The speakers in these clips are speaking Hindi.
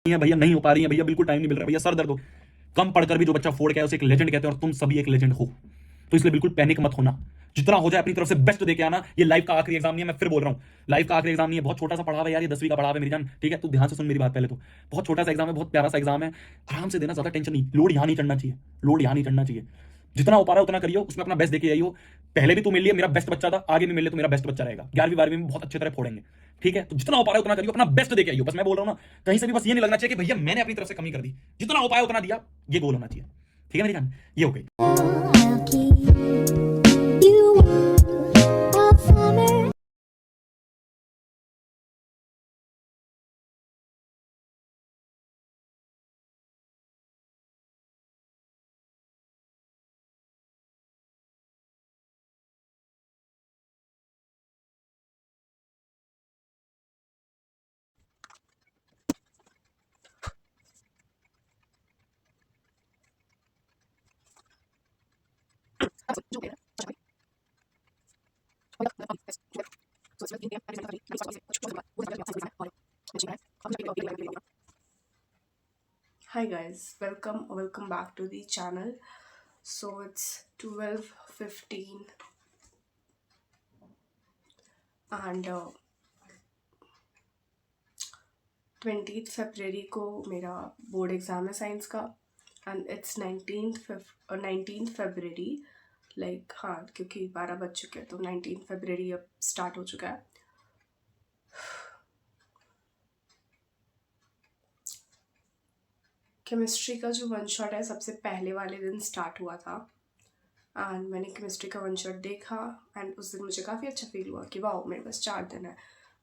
है भैया, नहीं हो पा रही है भैया, बिल्कुल टाइम नहीं मिल रहा भैया, सर दर्द हो। कम पढ़कर भी जो बच्चा फोड़ के है उसे एक लेजेंड कहते हैं, और तुम सभी एक लेजेंड हो। तो इसलिए बिल्कुल पैनिक मत होना, जितना हो जाए अपनी तरफ से बेस्ट देके आना। ये लाइफ का आखिरी एग्जाम नहीं है, मैं फिर बोल रहा हूँ, लाइफ का आखिरी एग्जाम नहीं है। बहुत छोटा सा पढ़ावा है यार, ये 10वीं का पढ़ावा है मेरी जान, ठीक है? तू ध्यान से सुन मेरी बात पहले तो। बहुत छोटा सा एग्जाम है, बहुत प्यारा सा एग्जाम है, आराम से देना, ज्यादा टेंशन नहीं, लोड यहाँ नहीं चढ़ना चाहिए, लोड यहाँ नहीं चढ़ना चाहिए। जितना हो पा रहा है उतना करियो, उसमें अपना बेस्ट देके आइयो। पहले भी तू मेरे लिए मेरा बेस्ट बच्चा था, आगे भी मेरे लिए तो मेरा बेस्ट बच्चा रहेगा। 11वीं 12वीं में बहुत अच्छी तरह फोड़ेंगे, ठीक है? तो जितना हो पा रहा है उतना करियो, अपना बेस्ट देके आइयो। बस मैं बोल रहा हूँ ना, कहीं से भी बस ये नहीं लगना चाहिए कि भैया मैंने अपनी तरफ से कमी कर दी, जितना हो पाया उतना दिया, ये गोल होना चाहिए। ठीक है मेरी जान, ये हो गई। Hi guys, welcome back to the channel. So it's 12:15 and 20th February को मेरा बोर्ड एग्ज़ाम है साइंस का and it's 19th February like हाँ क्योंकि 12 बज चुके हैं तो 19th February अब स्टार्ट हो चुका है। केमिस्ट्री का जो वन शॉट है सबसे पहले वाले दिन स्टार्ट हुआ था एंड मैंने केमिस्ट्री का वन शॉट देखा एंड उस दिन मुझे काफ़ी अच्छा फील हुआ कि वाह मेरे पास 4 दिन है,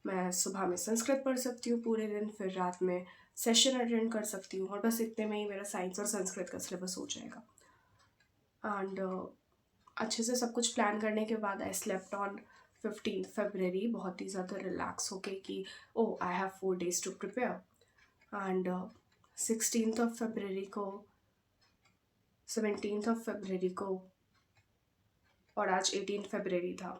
मैं सुबह में संस्कृत पढ़ सकती हूँ पूरे दिन, फिर रात में सेशन अटेंड कर सकती हूँ और बस इतने में ही मेरा साइंस और संस्कृत का सिलेबस हो जाएगा। एंड अच्छे से सब कुछ प्लान करने के बाद I slept on 15th February बहुत ही ज़्यादा रिलैक्स होके कि oh I have 4 days to prepare and 16th February को 17th February को और आज 18th February था।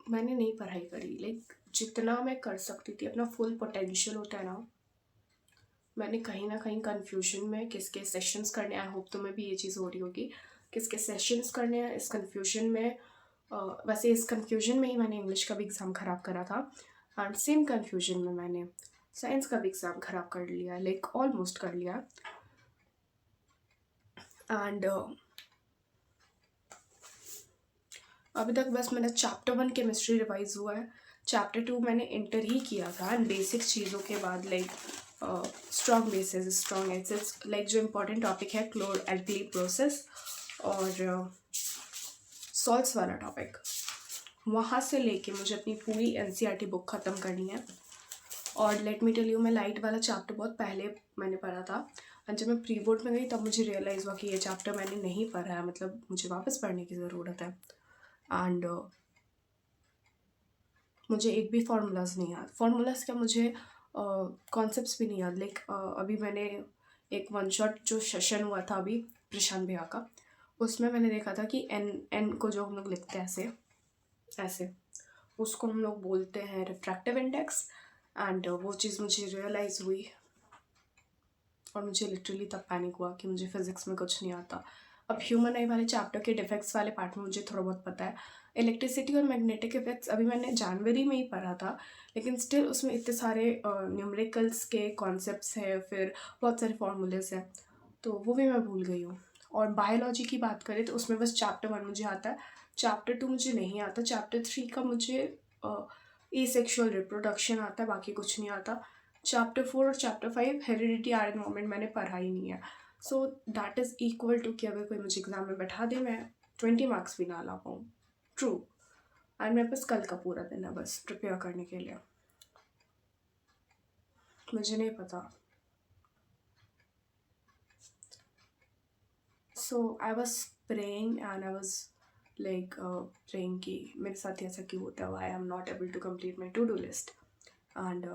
मैंने नहीं पढ़ाई करी, लाइक जितना मैं कर सकती थी, अपना फुल पोटेंशियल होता है ना, मैंने कहीं ना कहीं कन्फ्यूजन में किसके सेशंस करने, आई होप तुम्हें भी ये चीज़ हो रही होगी, किसके सेशंस करने हैं, इस कन्फ्यूजन में वैसे इस कन्फ्यूजन में ही मैंने इंग्लिश का भी एग्ज़ाम ख़राब करा था एंड सेम कन्फ्यूजन में मैंने साइंस का भी एग्ज़ाम ख़राब कर लिया, लाइक ऑलमोस्ट कर लिया। एंड अभी तक बस मेरा चैप्टर 1 केमिस्ट्री रिवाइज हुआ है, चैप्टर 2 मैंने इंटर ही किया था एंड बेसिक चीज़ों के बाद like strong bases, strong acids, like जो इम्पोर्टेंट टॉपिक है क्लोर एल्कली प्रोसेस और सॉल्ट्स वाला टॉपिक, वहाँ से लेके मुझे अपनी पूरी एनसीईआरटी बुक ख़त्म करनी है। और लेट मी टेल यू, मैं लाइट वाला चैप्टर बहुत पहले मैंने पढ़ा था एंड जब मैं प्री बोर्ड में गई तब मुझे रियलाइज़ हुआ कि ये चैप्टर मैंने नहीं पढ़ा है, मतलब मुझे वापस पढ़ने की ज़रूरत है। एंड मुझे एक भी फार्मूलाज नहीं याद, फार्मूलाज क्या, मुझे कॉन्सेप्ट्स भी नहीं याद। लाइक अभी मैंने एक वन शॉट जो सेशन हुआ था अभी प्रशांत भैया का, उसमें मैंने देखा था कि एन को जो हम लोग लिखते हैं ऐसे ऐसे, उसको हम लोग बोलते हैं रिफ्रैक्टिव इंडेक्स एंड वो चीज़ मुझे रियलाइज़ हुई और मुझे लिटरली तब पैनिक हुआ कि मुझे फिज़िक्स में कुछ नहीं आता। अब ह्यूमन आई वाले चैप्टर के डिफेक्ट्स वाले पार्ट में मुझे थोड़ा बहुत पता है, इलेक्ट्रिसिटी और मैग्नेटिक इफेक्ट्स अभी मैंने जनवरी में ही पढ़ा था, लेकिन स्टिल उसमें इतने सारे न्यूमेरिकल्स के कॉन्सेप्ट्स हैं, फिर बहुत सारे फार्मूलेस हैं, तो वो भी मैं भूल गई हूँ। और बायोलॉजी की बात करें तो उसमें बस चैप्टर 1 मुझे आता है, चैप्टर 2 मुझे नहीं आता, चैप्टर 3 का मुझे ए सेक्शुअल रिप्रोडक्शन आता है, बाकी कुछ नहीं आता। चैप्टर 4 और चैप्टर 5 हेरिडिटी आर एनवायरनमेंट मैंने पढ़ा ही नहीं है, so that is equal to कि अगर कोई मुझे एग्ज़ाम में बैठा दे मैं 20 मार्क्स भी ना ला पाऊँ। ट्रू। एंड मेरे पास कल का पूरा दिन है बस प्रिपेयर करने के लिए, मुझे नहीं पता। So I was praying and I was like praying कि मेरे साथ ऐसा क्यों होता है, why I am not able to complete my to do list and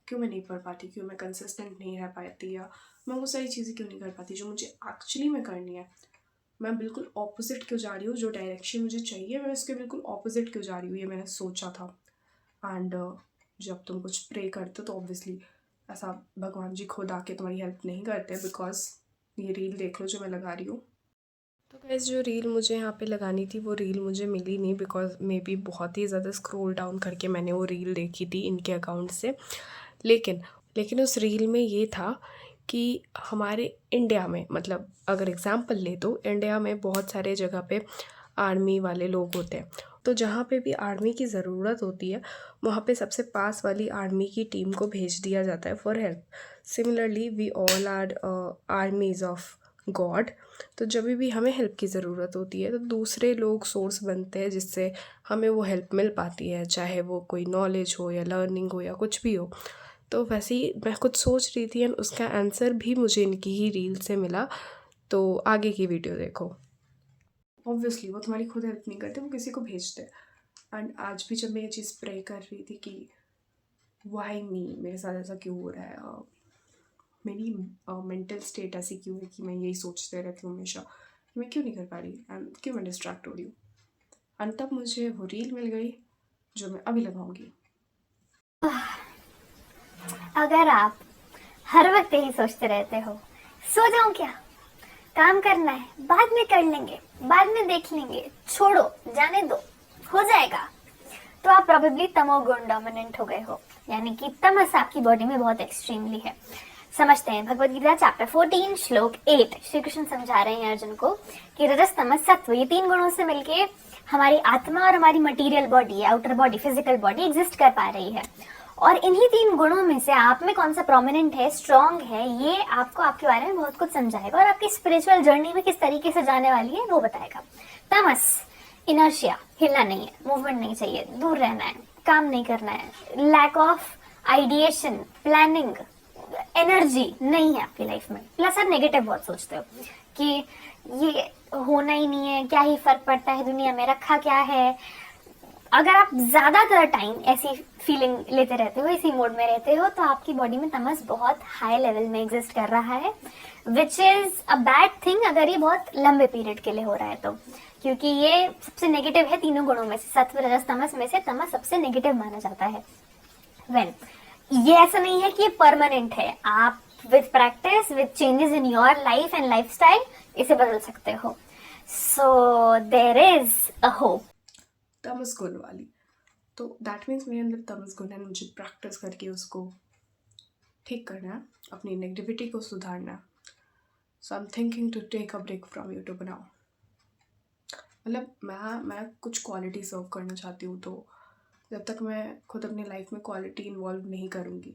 क्यों मैं नहीं पढ़ पाती, क्यों मैं कंसिस्टेंट नहीं रह पाती, या मैं वो सारी चीज़ें क्यों नहीं कर पाती जो मुझे एक्चुअली में करनी है। मैं बिल्कुल ऑपोजिट क्यों जा रही हूँ, जो डायरेक्शन मुझे चाहिए मैं उसके बिल्कुल ऑपोजिट क्यों जा रही हूँ, ये मैंने सोचा था। एंड जब तुम कुछ प्रे करते हो तो ऑब्वियसली ऐसा भगवान जी खुद आके तुम्हारी हेल्प नहीं करते, बिकॉज ये रील देख लो जो मैं लगा रही हूँ। तो गाइस जो रील मुझे यहाँ पे लगानी थी वो रील मुझे मिली नहीं, बिकॉज मे बी बहुत ही ज़्यादा स्क्रॉल डाउन करके मैंने वो रील देखी थी इनके अकाउंट से। लेकिन उस रील में ये था कि हमारे इंडिया में, मतलब अगर एग्जांपल ले तो इंडिया में बहुत सारे जगह पे आर्मी वाले लोग होते हैं, तो जहाँ पे भी आर्मी की ज़रूरत होती है वहाँ पे सबसे पास वाली आर्मी की टीम को भेज दिया जाता है for help. Similarly we all are armies of God. तो जब भी हमें हेल्प की ज़रूरत होती है तो दूसरे लोग सोर्स बनते हैं जिससे हमें वो हेल्प मिल पाती है, चाहे वो कोई नॉलेज हो या लर्निंग हो या कुछ भी हो। तो वैसे ही मैं कुछ सोच रही थी एंड उसका आंसर भी मुझे इनकी ही रील से मिला। तो आगे की वीडियो देखो। ऑब्वियसली वो तुम्हारी खुद हेल्प नहीं करते, वो किसी को भेजते। एंड आज भी जब मैं ये चीज़ प्रे कर रही थी कि वाई मी, मेरे साथ ऐसा क्यों हो रहा है, मेरी मेंटल स्टेट ऐसी क्यों है कि मैं यही सोचते रहती हूँ हमेशा कि मैं क्यों नहीं कर पा रही एंड क्यों मैं डिस्ट्रैक्ट हो रही हूँ। एंड तब मुझे वो रील मिल गई जो मैं अभी लगाऊंगी। अगर आप हर वक्त यही सोचते रहते हो, सो जाऊं क्या, काम करना है, बाद में कर लेंगे, बाद में देख लेंगे, छोड़ो, जाने दो, हो जाएगा, तो आप प्रोबेबली तमोगुण डोमिनेंट हो गए हो, यानी कि तमस आपकी बॉडी में बहुत एक्सट्रीमली है। समझते हैं भगवद गीता चैप्टर 14 श्लोक 8, श्री कृष्ण समझा रहे हैं अर्जुन को कि रजस तमस सत्व, ये 3 गुणों से मिलके हमारी आत्मा और हमारी material body, outer body, physical body exist कर पा रही है। और इन्हीं 3 गुणों में से आप में कौन सा प्रोमिनेंट है, स्ट्रॉन्ग है, ये आपको आपके बारे में बहुत कुछ समझाएगा और आपकी स्पिरिचुअल जर्नी में किस तरीके से जाने वाली है वो बताएगा। तमस, इनर्शिया, हिलना नहीं है, मूवमेंट नहीं चाहिए, दूर रहना है, काम नहीं करना है, lack of ideation, planning, energy नहीं है आपकी लाइफ में, प्लस आप नेगेटिव बहुत सोचते हो कि ये होना ही नहीं है, क्या ही फर्क पड़ता है दुनिया में, रखा क्या है। अगर आप ज्यादातर टाइम ऐसी फीलिंग लेते रहते हो, इसी मोड में रहते हो, तो आपकी बॉडी में तमस बहुत हाई लेवल में एग्जिस्ट कर रहा है, which is a bad thing अगर ये बहुत लंबे पीरियड के लिए हो रहा है तो, क्योंकि ये सबसे नेगेटिव है 3 गुणों में से, सत्व रजस तमस में से तमस सबसे नेगेटिव माना जाता है। वेल, ये ऐसा नहीं है कि ये परमानेंट है, आप with practice, with changes in your life and lifestyle इसे बदल सकते हो। So there is a hope. तमस गुण वाली, तो दैट मीन्स मेरे अंदर तमस गुण है, मुझे प्रैक्टिस करके उसको ठीक करना है, अपनी नेगेटिविटी को सुधारना है। So I am thinking to take a break from YouTube now. मतलब मैं कुछ क्वालिटी सर्व करना चाहती हूँ, तो जब तक मैं खुद अपनी लाइफ में क्वालिटी इन्वॉल्व नहीं करूँगी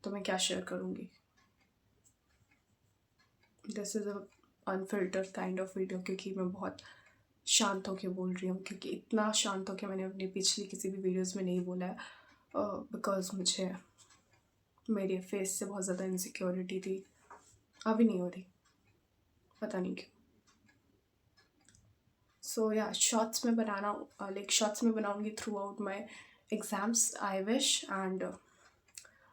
तो मैं क्या शेयर करूँगी। This is a unfiltered kind of video, क्योंकि मैं बहुत शांत होकर बोल रही हूँ, क्योंकि इतना शांत होकर मैंने अपनी पिछली किसी भी वीडियोस में नहीं बोला है, बिकॉज मुझे मेरे फेस से बहुत ज़्यादा इनसिक्योरिटी थी, अभी नहीं हो रही, पता नहीं क्यों। सो या शॉर्ट्स में बनाना, लाइक शॉर्ट्स में बनाऊँगी through out my exams I wish. And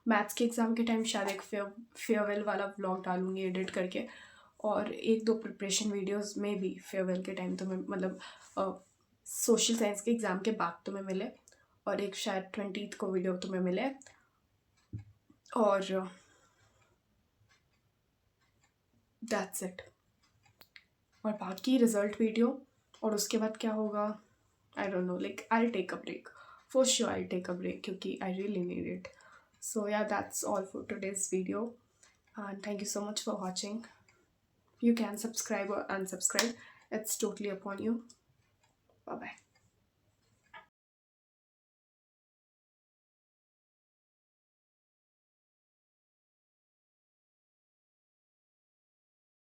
maths के एग्ज़ाम के टाइम शायद एक फेयरवेल वाला व्लॉग डालूँगी एडिट करके, और 1-2 प्रिपरेशन वीडियोस में भी फेयरवेल के टाइम तो मैं, मतलब सोशल साइंस के एग्ज़ाम के बाद तुम्हें मिले, और एक शायद 20th को वीडियो तुम्हें मिले, और दैट्स इट। और बाकी रिजल्ट वीडियो, और उसके बाद क्या होगा I don't know, like I take a break, for sure I take a break, क्योंकि I really need it. So yeah that's all for today's video, and thank you so much for watching. You can subscribe or unsubscribe, it's totally upon you. Bye bye.